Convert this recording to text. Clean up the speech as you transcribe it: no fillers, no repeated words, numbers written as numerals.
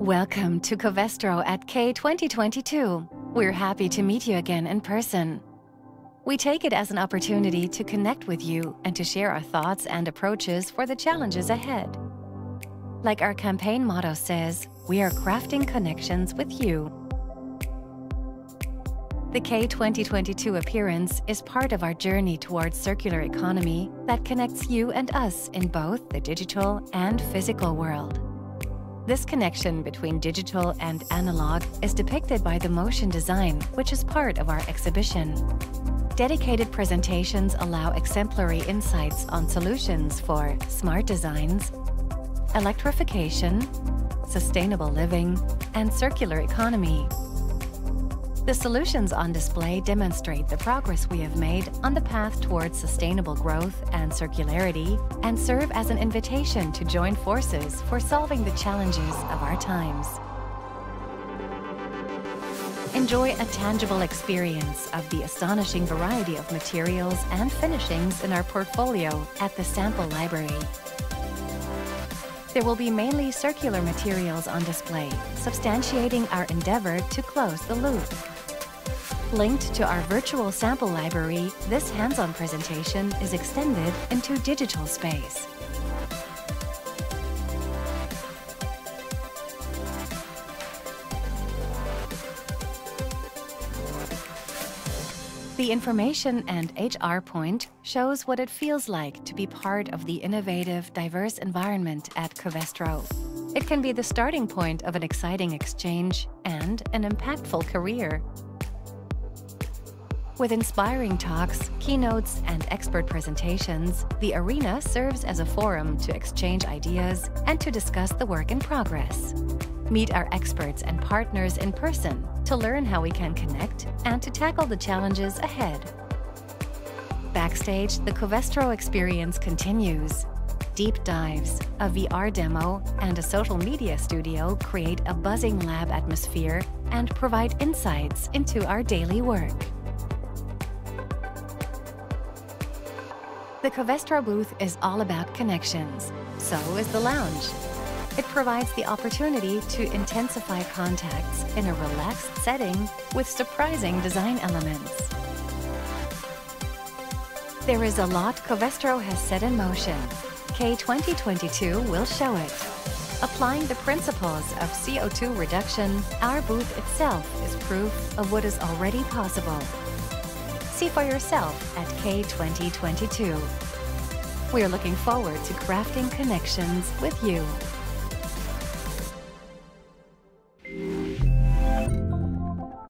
Welcome to Covestro at K 2022. We're happy to meet you again in person. We take it as an opportunity to connect with you and to share our thoughts and approaches for the challenges ahead. Like our campaign motto says, we are crafting connections with you. The K 2022 appearance is part of our journey towards circular economy that connects you and us in both the digital and physical world. This connection between digital and analog is depicted by the motion design, which is part of our exhibition. Dedicated presentations allow exemplary insights on solutions for smart designs, electrification, sustainable living, and circular economy. The solutions on display demonstrate the progress we have made on the path towards sustainable growth and circularity and serve as an invitation to join forces for solving the challenges of our times. Enjoy a tangible experience of the astonishing variety of materials and finishings in our portfolio at the sample library. There will be mainly circular materials on display, substantiating our endeavor to close the loop. Linked to our virtual sample library, this hands-on presentation is extended into digital space. The information and HR point shows what it feels like to be part of the innovative, diverse environment at Covestro. It can be the starting point of an exciting exchange and an impactful career. With inspiring talks, keynotes, and expert presentations, the arena serves as a forum to exchange ideas and to discuss the work in progress. Meet our experts and partners in person to learn how we can connect and to tackle the challenges ahead. Backstage, the Covestro experience continues. Deep dives, a VR demo, and a social media studio create a buzzing lab atmosphere and provide insights into our daily work. The Covestro booth is all about connections. So is the lounge. It provides the opportunity to intensify contacts in a relaxed setting with surprising design elements. There is a lot Covestro has set in motion. K 2022 will show it. Applying the principles of CO2 reduction, our booth itself is proof of what is already possible. See for yourself at K 2022. We're looking forward to crafting connections with you.